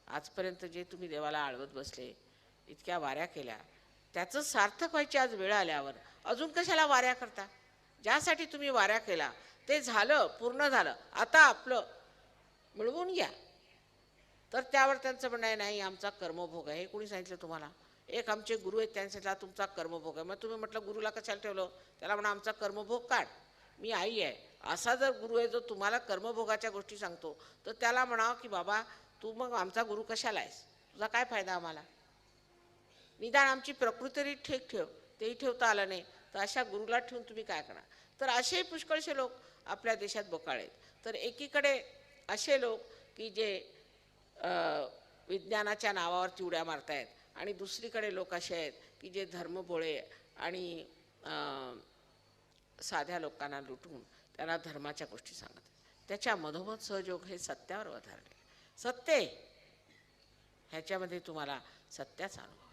आजपर्यंत जे तुम्ही देवाला आळवत बसले, इतक्या वाऱ्या केल्या, त्याचं सार्थक व्हायची आज वेळ आल्यावर अजून कशाला वाऱ्या करता? ज्यासाठी तुम्ही वाऱ्या केला ते झालं, पूर्ण झालं, आता आपलं मिळवून घ्या. तर त्यावर त्यांचं म्हणणं आहे, नाही आमचा कर्मभोग आहे. हे कोणी सांगितलं तुम्हाला? एक आमचे गुरु आहेत, त्यांनी सांगितलं तुमचा कर्मभोग आहे. मग तुम्ही म्हटलं गुरुला कशाला ठेवलं? त्याला म्हणा आमचा कर्मभोग काढ, मी आई आहे. असा जर गुरु आहे जो तुम्हाला कर्मभोगाच्या गोष्टी सांगतो, तर त्याला म्हणावं की बाबा तू मग आमचा गुरु कशाला आहेस? तुझा काय फायदा आम्हाला? निदान आमची प्रकृती तरी ठीक ठेव, तेही ठेवता आलं नाही, तर अशा गुरुला ठेवून तुम्ही काय करणार? तर असे पुष्कळसे लोक आपल्या देशात बोकाळे आहेत. तर एकीकडे असे लोक की जे विज्ञानाच्या नावावरती उड्या मारतायत, आणि दुसरीकडे लोक असे आहेत की जे धर्मभोळे आणि साध्या लोकांना लुटून त्यांना धर्माच्या गोष्टी सांगत. त्याच्या मधोमध सहयोग हे सत्यावर वधारले. सत्य ह्याच्यामध्ये तुम्हाला सत्याचा अनुभव.